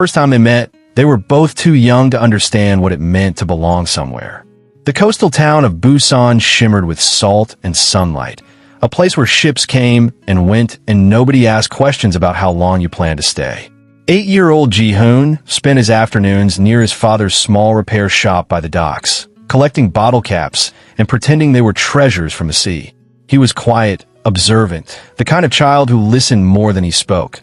First time they met, they were both too young to understand what it meant to belong somewhere. The coastal town of Busan shimmered with salt and sunlight, a place where ships came and went and nobody asked questions about how long you planned to stay. 8-year-old Ji-hoon spent his afternoons near his father's small repair shop by the docks, collecting bottle caps and pretending they were treasures from the sea. He was quiet, observant, the kind of child who listened more than he spoke.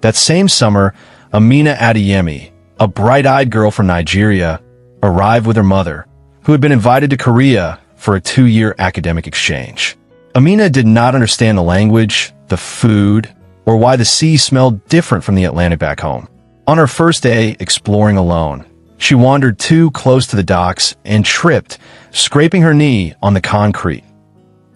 That same summer, Amina Adeyemi, a bright-eyed girl from Nigeria, arrived with her mother, who had been invited to Korea for a 2-year academic exchange. Amina did not understand the language, the food, or why the sea smelled different from the Atlantic back home. On her first day exploring alone, she wandered too close to the docks and tripped, scraping her knee on the concrete.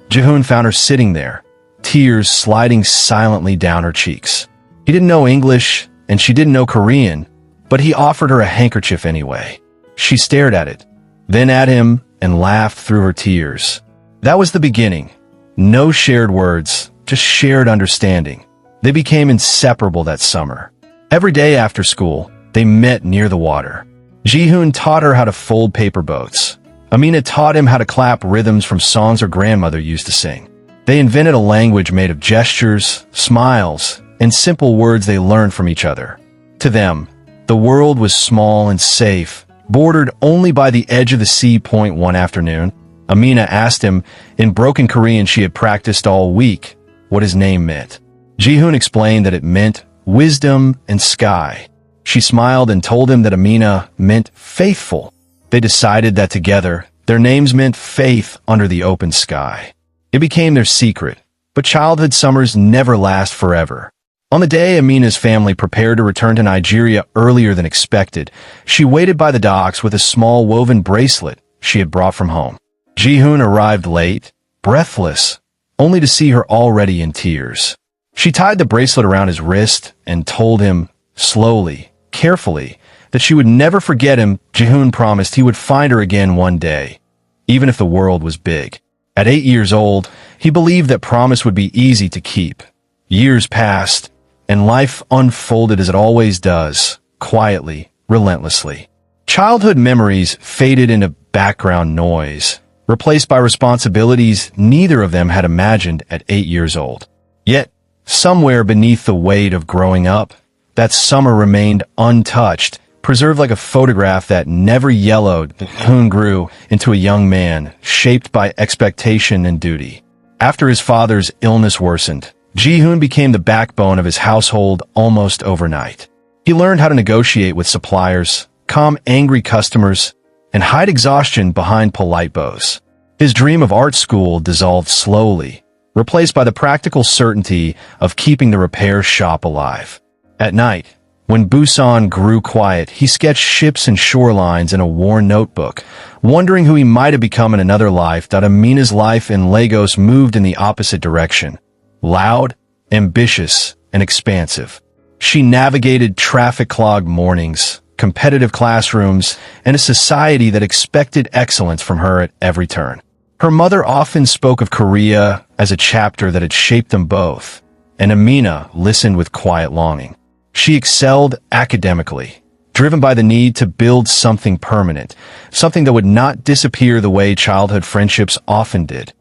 Ji-hoon found her sitting there, tears sliding silently down her cheeks. He didn't know English, and she didn't know Korean, but he offered her a handkerchief anyway. She stared at it, then at him, and laughed through her tears. That was the beginning. No shared words, just shared understanding. They became inseparable that summer. Every day after school, they met near the water. Ji-hoon taught her how to fold paper boats. Amina taught him how to clap rhythms from songs her grandmother used to sing. They invented a language made of gestures, smiles, and simple words they learned from each other. To them, the world was small and safe, bordered only by the edge of the sea. One afternoon, Amina asked him, in broken Korean she had practiced all week, what his name meant. Ji-hoon explained that it meant wisdom and sky. She smiled and told him that Amina meant faithful. They decided that together, their names meant faith under the open sky. It became their secret, but childhood summers never last forever. On the day Amina's family prepared to return to Nigeria earlier than expected, she waited by the docks with a small woven bracelet she had brought from home. Ji-hoon arrived late, breathless, only to see her already in tears. She tied the bracelet around his wrist and told him, slowly, carefully, that she would never forget him. Ji-hoon promised he would find her again one day, even if the world was big. At 8 years old, he believed that promise would be easy to keep. Years passed, and life unfolded as it always does, quietly, relentlessly. Childhood memories faded into background noise, replaced by responsibilities neither of them had imagined at 8 years old. Yet, somewhere beneath the weight of growing up, that summer remained untouched, preserved like a photograph that never yellowed. Ji-hoon grew into a young man, shaped by expectation and duty. After his father's illness worsened, Ji-hoon became the backbone of his household almost overnight. He learned how to negotiate with suppliers, calm angry customers, and hide exhaustion behind polite bows. His dream of art school dissolved slowly, replaced by the practical certainty of keeping the repair shop alive. At night, when Busan grew quiet, he sketched ships and shorelines in a worn notebook, wondering who he might have become in another life. Amina's life in Lagos moved in the opposite direction. Loud, ambitious, and expansive. She navigated traffic-clogged mornings, competitive classrooms, and a society that expected excellence from her at every turn. Her mother often spoke of Korea as a chapter that had shaped them both, and Amina listened with quiet longing. She excelled academically, driven by the need to build something permanent, something that would not disappear the way childhood friendships often did.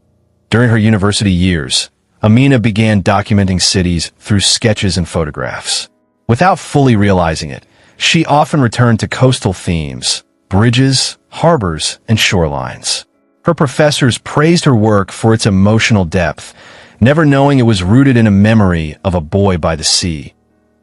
During her university years, Amina began documenting cities through sketches and photographs. Without fully realizing it, she often returned to coastal themes, bridges, harbors, and shorelines. Her professors praised her work for its emotional depth, never knowing it was rooted in a memory of a boy by the sea.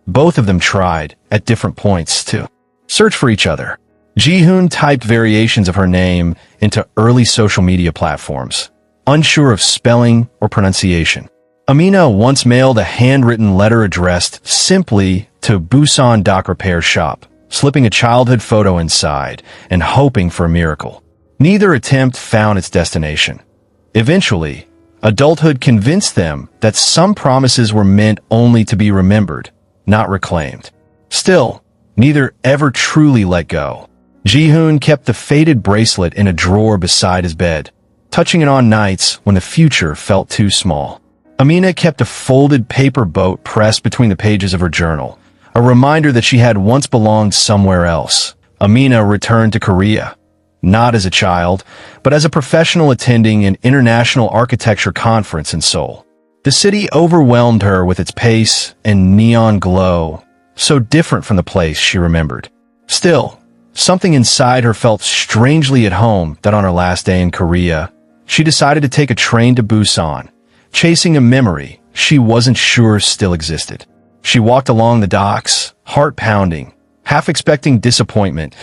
Both of them tried, at different points, to search for each other. Ji-hoon typed variations of her name into early social media platforms, unsure of spelling or pronunciation. Amina once mailed a handwritten letter addressed simply to Busan Dock Repair Shop, slipping a childhood photo inside and hoping for a miracle. Neither attempt found its destination. Eventually, adulthood convinced them that some promises were meant only to be remembered, not reclaimed. Still, neither ever truly let go. Ji-hoon kept the faded bracelet in a drawer beside his bed, touching it on nights when the future felt too small. Amina kept a folded paper boat pressed between the pages of her journal, a reminder that she had once belonged somewhere else. Amina returned to Korea, not as a child, but as a professional attending an international architecture conference in Seoul. The city overwhelmed her with its pace and neon glow, so different from the place she remembered. Still, something inside her felt strangely at home that on her last day in Korea, she decided to take a train to Busan, chasing a memory she wasn't sure still existed. She walked along the docks, heart pounding, half expecting disappointment.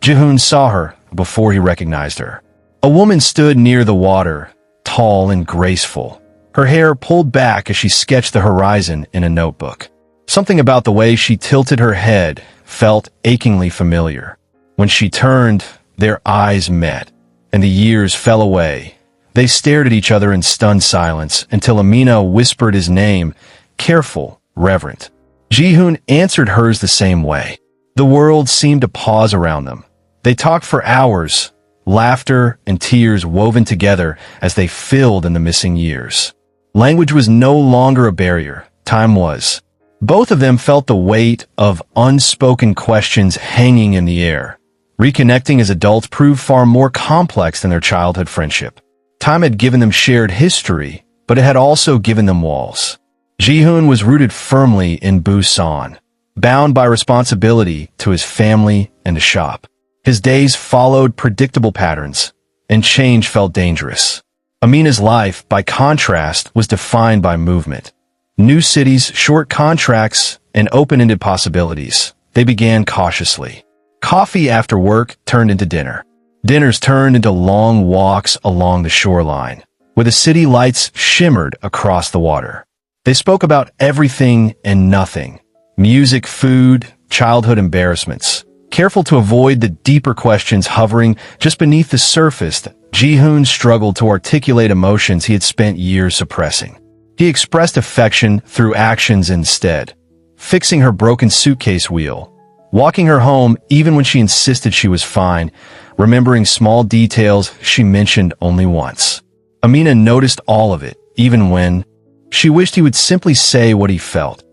Ji-hoon saw her before he recognized her. A woman stood near the water, tall and graceful, her hair pulled back as she sketched the horizon in a notebook. Something about the way she tilted her head felt achingly familiar. When she turned, their eyes met, and the years fell away. They stared at each other in stunned silence until Amina whispered his name, careful, reverent. Ji-hoon answered hers the same way. The world seemed to pause around them. They talked for hours, laughter and tears woven together as they filled in the missing years. Language was no longer a barrier, time was. Both of them felt the weight of unspoken questions hanging in the air. Reconnecting as adults proved far more complex than their childhood friendship. Time had given them shared history, but it had also given them walls. Ji-hoon was rooted firmly in Busan, bound by responsibility to his family and a shop. His days followed predictable patterns, and change felt dangerous. Amina's life, by contrast, was defined by movement. New cities, short contracts, and open-ended possibilities. They began cautiously. Coffee after work turned into dinner. Dinners turned into long walks along the shoreline, where the city lights shimmered across the water. They spoke about everything and nothing. Music, food, childhood embarrassments. Careful to avoid the deeper questions hovering just beneath the surface, Ji-hoon struggled to articulate emotions he had spent years suppressing. He expressed affection through actions instead, fixing her broken suitcase wheel, walking her home even when she insisted she was fine, remembering small details she mentioned only once. Amina noticed all of it, even when she wished he would simply say what he felt.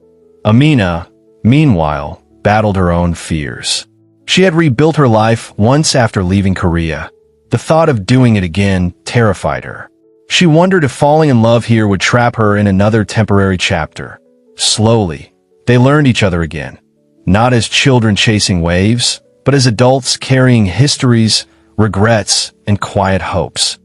Amina, meanwhile, battled her own fears. She had rebuilt her life once after leaving Korea. The thought of doing it again terrified her. She wondered if falling in love here would trap her in another temporary chapter. Slowly, they learned each other again, not as children chasing waves, but as adults carrying histories, regrets, and quiet hopes.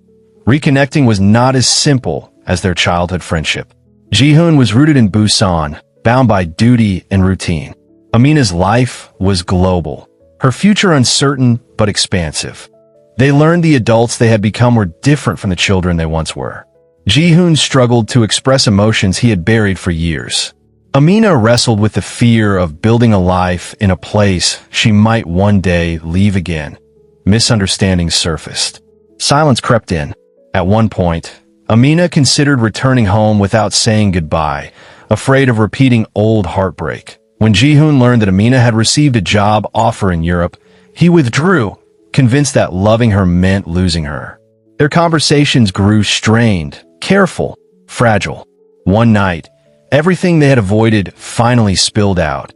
Reconnecting was not as simple as their childhood friendship. Ji-hoon was rooted in Busan, bound by duty and routine. Amina's life was global, her future uncertain but expansive. They learned the adults they had become were different from the children they once were. Ji-hoon struggled to express emotions he had buried for years. Amina wrestled with the fear of building a life in a place she might one day leave again. Misunderstandings surfaced. Silence crept in. At one point, Amina considered returning home without saying goodbye, afraid of repeating old heartbreak. When Ji-hoon learned that Amina had received a job offer in Europe, he withdrew, convinced that loving her meant losing her. Their conversations grew strained, careful, fragile. One night, everything they had avoided finally spilled out.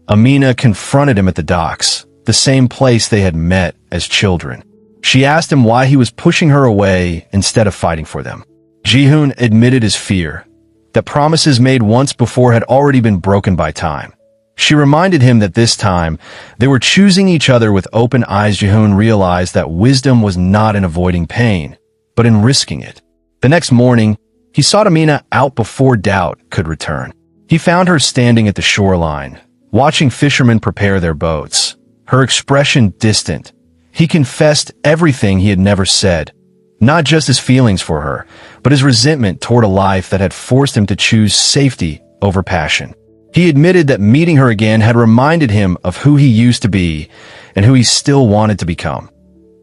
Amina confronted him at the docks, the same place they had met as children. She asked him why he was pushing her away instead of fighting for them. Ji-hoon admitted his fear, that promises made once before had already been broken by time. She reminded him that this time, they were choosing each other with open eyes. Ji-hoon realized that wisdom was not in avoiding pain, but in risking it. The next morning, he sought Amina out before doubt could return. He found her standing at the shoreline, watching fishermen prepare their boats, her expression distant. He confessed everything he had never said, not just his feelings for her, but his resentment toward a life that had forced him to choose safety over passion. He admitted that meeting her again had reminded him of who he used to be and who he still wanted to become.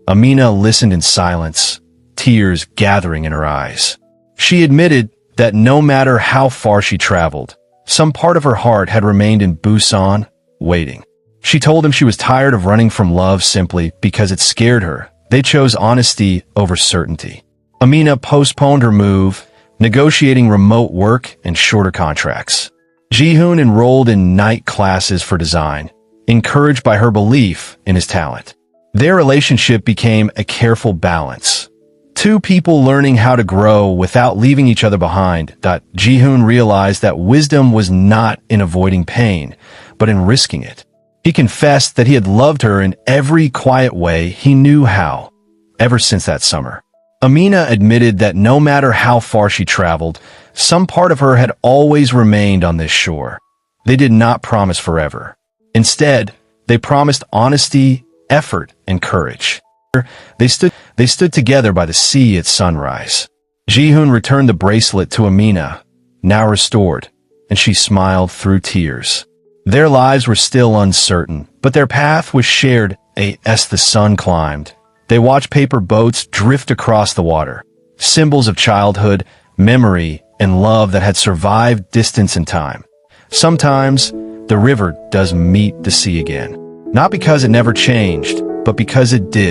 Amina listened in silence, tears gathering in her eyes. She admitted that no matter how far she traveled, some part of her heart had remained in Busan, waiting. She told him she was tired of running from love simply because it scared her. They chose honesty over certainty. Amina postponed her move, negotiating remote work and shorter contracts. Ji-hoon enrolled in night classes for design, encouraged by her belief in his talent. Their relationship became a careful balance. Two people learning how to grow without leaving each other behind. Ji-hoon realized that wisdom was not in avoiding pain, but in risking it. He confessed that he had loved her in every quiet way he knew how, ever since that summer. Amina admitted that no matter how far she traveled, some part of her had always remained on this shore. They did not promise forever. Instead, they promised honesty, effort, and courage. They stood together by the sea at sunrise. Ji-hoon returned the bracelet to Amina, now restored, and she smiled through tears. Their lives were still uncertain, but their path was shared as the sun climbed. They watched paper boats drift across the water, symbols of childhood, memory, and love that had survived distance and time. Sometimes, the river does meet the sea again. Not because it never changed, but because it did.